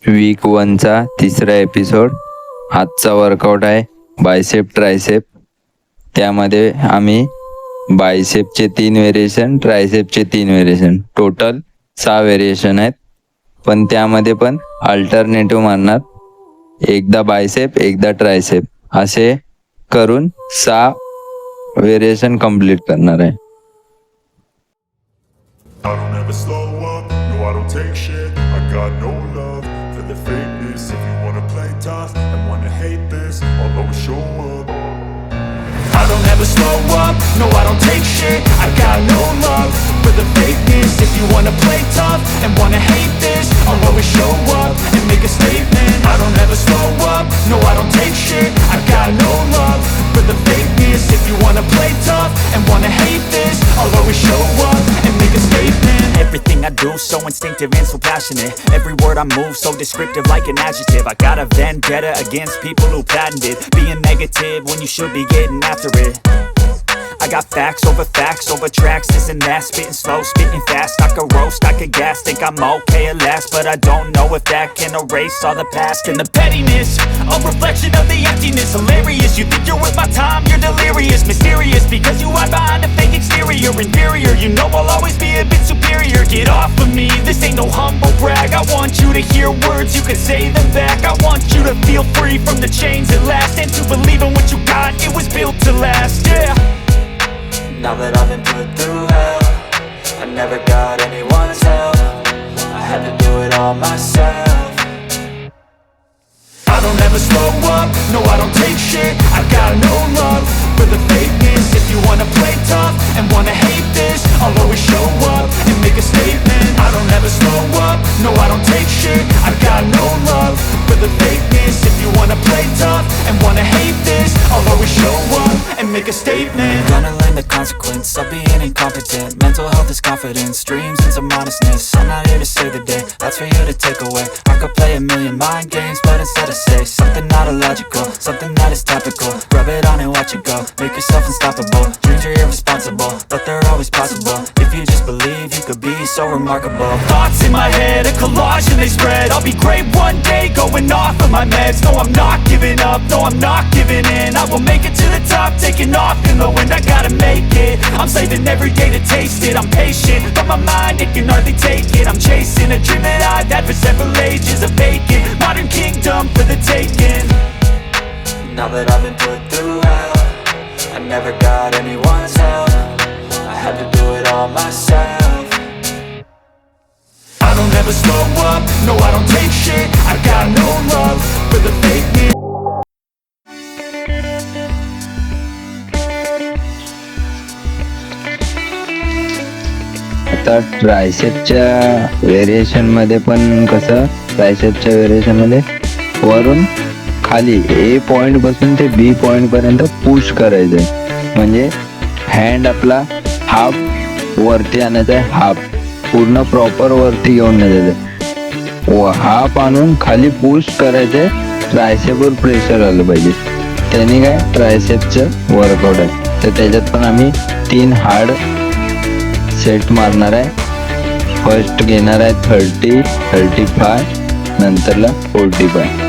Week 1चा तिसरा episode. आजचा workout आहे बायसेप ट्रायसेप. त्यामध्ये आम्ही बायसेपचे 3 व्हेरिएशन, ट्रायसेपचे 3 व्हेरिएशन, टोटल 6 व्हेरिएशन आहेत. पण त्यामध्ये पण अल्टरनेटिव्ह मारणार, एकदा बायसेप एकदा ट्रायसेप असे करून 6 व्हेरिएशन कंप्लीट करणार आहे. I don't ever slow up, no I don't take shit. I got no love for the fakeness. If you wanna play tough and wanna hate this, I'll always show up. I don't ever slow up, no I don't take shit. I got no love for the fakeness. If you wanna play tough and wanna hate this, I'll always show up and make a statement. I don't ever slow up, no I don't take shit. I got no love for the fakeness. If you wanna play tough and wanna hate this, I'll always show up and make a statement. Everything I do so instinctive and so passionate. Every word I move so descriptive like an adjective. I got a vendetta against people who patented being negative when you should be getting after it. I got facts over tracks, this and that. Spitting slow, spitting fast. I could roast, I could gas. Think I'm okay at last, but I don't know if that can erase all the past. And the pettiness, a reflection of the emptiness. Hilarious, you think you're worth my time, you're delirious. Mysterious, because you hide behind a fake exterior. Inferior, you know I'll always be a bit superior. Get off of me, this ain't no humble brag. I want you to hear words, you can say them back. I want you to feel free from the chains at last, and to believe in what you got, it was built to last, yeah. Now that I've been put through hell, I never got anyone's help. I had to do it all myself. I don't ever slow up, no I don't take shit. I got no love for the fakeness. If you wanna play tough and wanna hate this, I'll always show up and make a statement. I don't ever slow up, no I don't take shit. I got no love for the fakeness. If you wanna play tough and wanna hate this, I'll always show up and make a statement. Gonna learn the consequence of being incompetent. Mental health is confidence, dreams and some honestness. I'm not here to save the day, that's for you to take away. I could play a million mind games, but instead I say something not illogical, something that is topical. Rub it on and watch it go, make yourself unstoppable. Dreams are irresponsible, but they're always possible. If you just believe, you could be so remarkable. Thoughts in my head, a collage and they spread. I'll be great one day, going off of my meds. No, I'm not giving up, no, I'm not giving in. I will make it to the top, taking off in the wind. I gotta make it, I'm saving every day to taste it. I'm patient, but my mind, it can hardly take it. I'm chasing a dream that I've had for several ages. A vacant, modern kingdom for the taking. Now that I've been put through hell, I never got anyone's help. I had to do it all myself. I don't ever slow up, no I don't take shit. I got no love for the fakeness. आता ट्रायसेपच्या व्हेरिएशनमध्ये पण कसं, ट्रायसेपच्या व्हेरिएशनमध्ये वरून खाली ए point पासून ते B point पर्यंत push करायचं आहे. म्हणजे हँड आपला हाफ वरती आणायचा आहे, हाफ पूर्ण प्रॉपर वरती घेऊन जायचं व हाफ आणून खाली पुश करायचंय. ट्रायसेपवर प्रेशर आलं पाहिजे, त्याने काय ट्रायसेपचं वर्कआउट आहे. तर त्याच्यात पण आम्ही 3 हार्ड सेट मारणार आहे. फर्स्ट घेणार आहे 30, 35, नंतरला 45.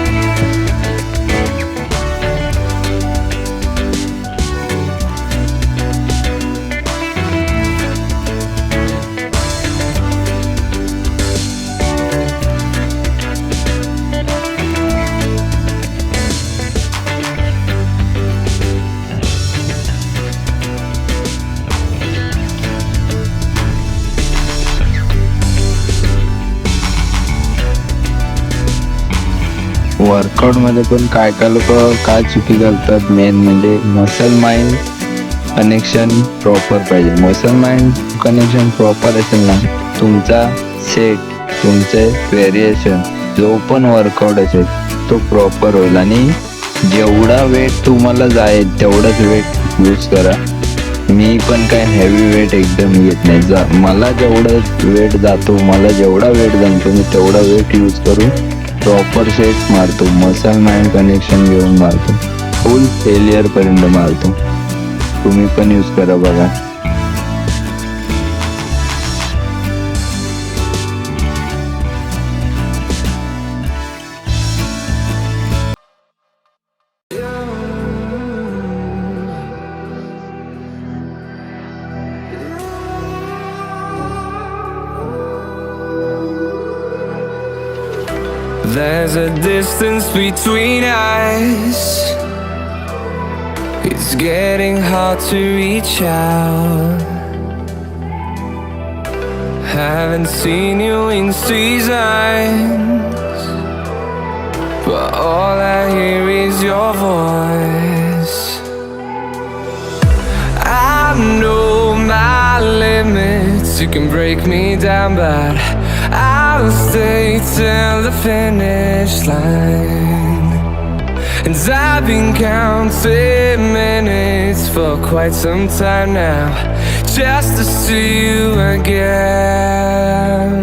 वर्कआउट मध्ये पण काय लोक काय चुकी करतात, मेन म्हणजे मसल माइंड कनेक्शन प्रॉपर पाहिजे. मसल माइंड कनेक्शन प्रॉपर असेल ना, तुमचा सेट, तुमचे व्हेरिएशन, जो पण वर्कआउट असेल तो प्रॉपर होईल. आणि जेवढा वेट तुम्हाला जाईल तेवढाच वेट यूज करा. मी पण काय हेवी वेट एकदम घेत नाही. मला जेवढा वेट जातो, मला जेवढा वेट जमतो, मी तेवढा वेट यूज करून प्रॉपर सेट मारतो. मसल माइंड कनेक्शन घेऊन मारतो, फुल फेलियर पर्यंत मारतो. तुम्ही पण यूज करा बघा. There's a distance between us. It's getting hard to reach out. Haven't seen you in seasons, but all I hear is your voice. I know my limits, you can break me down, but I'll stay till the finish line. And I've been counting minutes for quite some time now, just to see you again.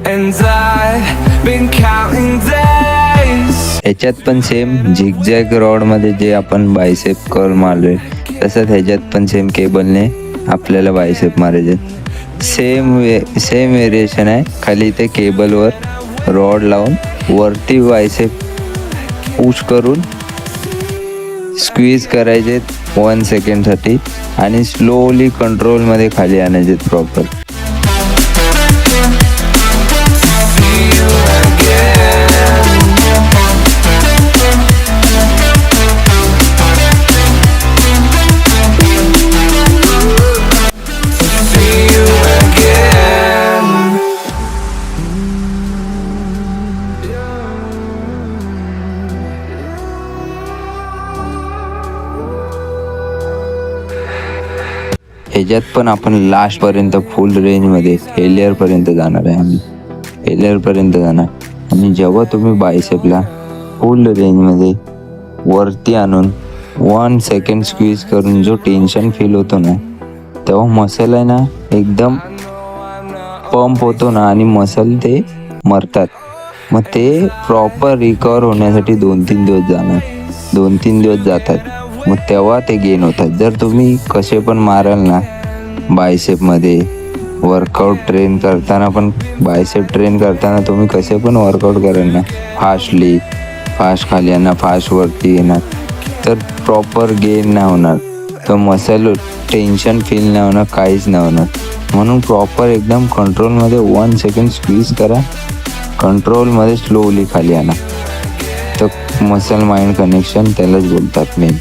And I've been counting days. ह्याच्यात पण same zigzag rod मध्ये जे आपण bicep curl मारलोय तसंच ह्याच्यात पण same केबलने आपल्याला bicep मारायचे. Same variation आहे. खाली इथे केबलवर रॉड लावून वरती बायसेप पुश करून स्क्वीज करायचे 1 सेकंडसाठी आणि स्लोली कंट्रोलमध्ये खाली आणायचे प्रॉपर. ह्याच्यात पण आपण लास्ट पर्यंत फुल रेंजमध्ये फेलियर पर्यंत जाणार आहे. आम्ही फेलियर पर्यंत जाणार आणि जेव्हा तुम्ही बायसेपला फुल रेंजमध्ये वरती आणून 1 सेकंड स्क्वीज करून जो टेन्शन फील होतो ना, तेव्हा मसल आहे ना एकदम पंप होतो ना आणि मसल ते मरतात. मग ते प्रॉपर रिकवर होण्यासाठी 2-3 दिवस जाणार, 2-3 दिवस जातात. मग तेव्हा ते गेन होतात. जर तुम्ही कसे पण माराल ना बायसेपमध्ये, वर्कआउट ट्रेन करताना पण बायसेप ट्रेन करताना तुम्ही कसे पण वर्कआउट कराल ना, फास्ट खाली येणार, फास्ट वरती येणार, तर प्रॉपर गेन नाही होणार. तर मसल टेन्शन फील नाही होणार, काहीच नाही होणार. म्हणून प्रॉपर एकदम कंट्रोलमध्ये 1 सेकंड स्क्वीज करा, कंट्रोलमध्ये स्लोली खाली आणा. तर मसल माइंड कनेक्शन त्यालाच बोलतात मेन.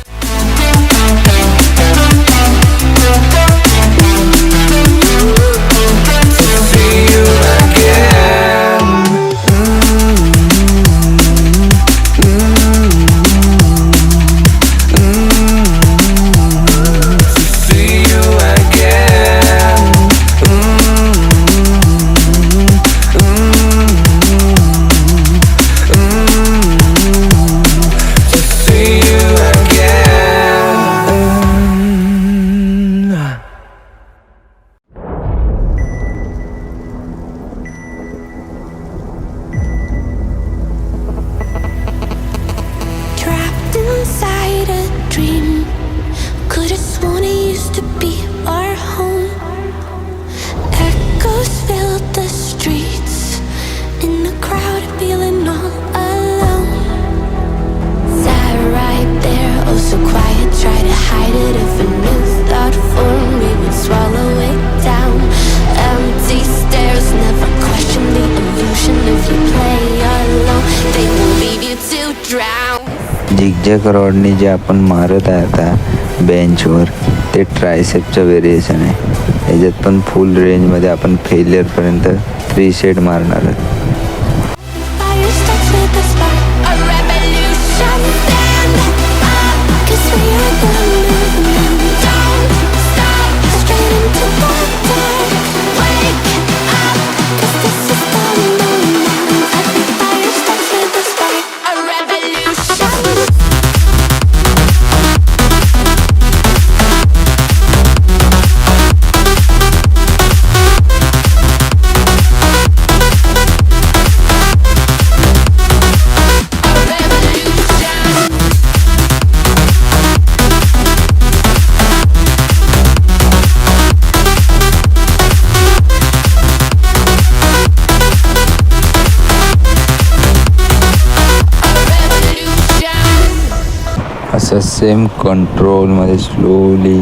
झिगझॅग रॉडने जे आपण मारत आहे आता बेंचवर, ते ट्रायसेपचं व्हेरिएशन आहे. याच्यात पण फुल रेंजमध्ये आपण फेलियरपर्यंत 3 सेट मारणार आहोत. असं सेम कंट्रोलमध्ये स्लोली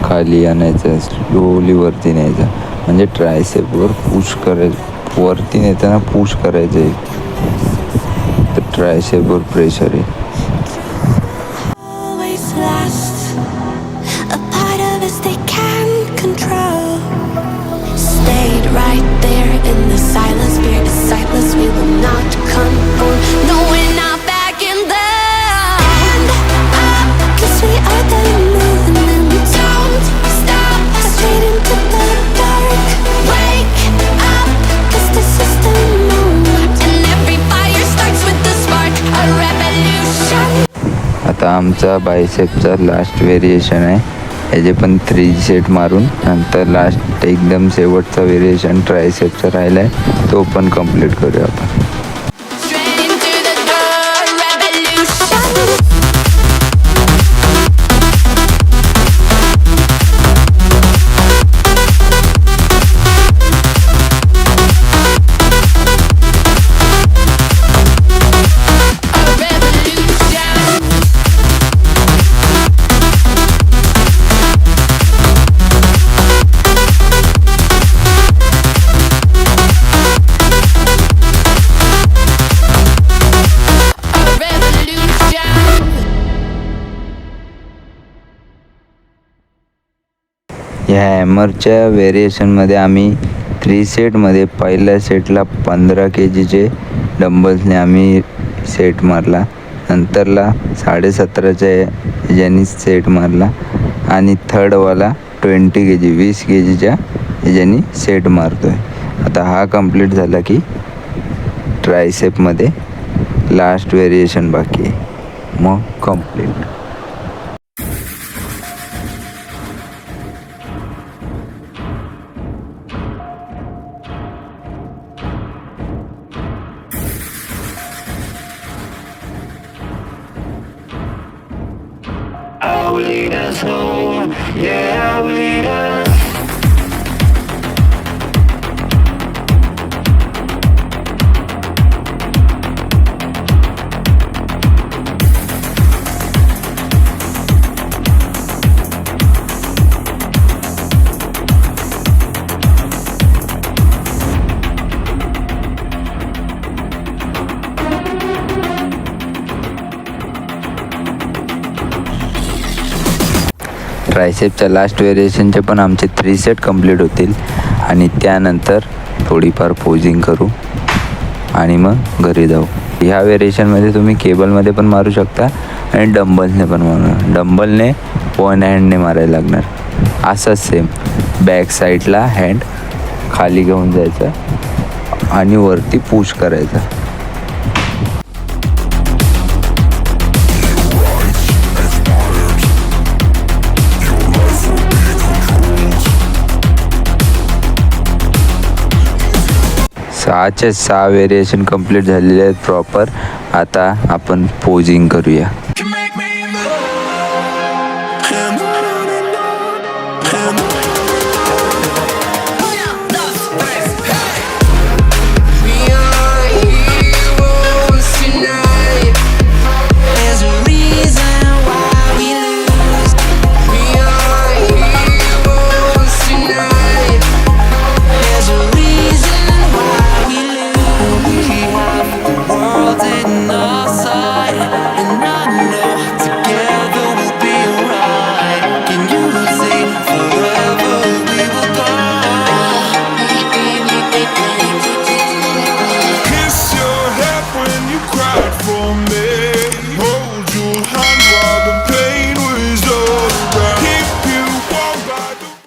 खाली आणायचं, स्लोली वरती न्यायचं. म्हणजे ट्रायसेपवर पुश करायचं, वरती नेताना पुश करायचं. ट्रायसेपवर प्रेशर आहे. always last. A part of us they can't control. Stayed right there in the silence, fear is sightless. We will not conform. No, we're not backing down. Stand up, 'cause we are the movement. Don't stop, straight into the dark. Wake up, 'cause this is the moment. And every fire starts with the spark. A revolution. आता आमचा बायसेपचा last variation आहे. याचे पण 3 set मारून नंतर last एकदम शेवटचा variation ट्रायसेपचा राहिला आहे, तो पण कंप्लीट करूया आपण. Straight into the dark, revolution. ह्या हॅमरच्या व्हेरिएशनमध्ये आम्ही 3 सेटमध्ये पहिल्या सेटला 15 kgचे डंबल्सने आम्ही सेट मारला, नंतरला 17.5च्या ह्याच्यानी सेट मारला आणि थर्डवाला 20 kg 20 kgच्या ह्याच्यानी सेट मारतो आहे. आता हा कंप्लीट झाला की ट्रायसेपमध्ये लास्ट व्हेरिएशन बाकी आहे, मग कंप्लीट. ट्रायसेपच्या लास्ट व्हेरिएशनचे पण आमचे 3 सेट कंप्लीट होतील आणि त्यानंतर थोडीफार पोजिंग करू आणि मग घरी जाऊ. ह्या व्हेरिएशनमध्ये तुम्ही केबलमध्ये पण मारू शकता आणि डंबलने पण मारू. डंबलने 1 हँडने मारायला लागणार. असंच सेम बॅक साईडला हँड खाली घेऊन जायचं आणि वरती पुश करायचं. सहाचे 6 व्हेरिएशन कंप्लीट झालेले आहेत प्रॉपर. आता आपण पोजिंग करूया.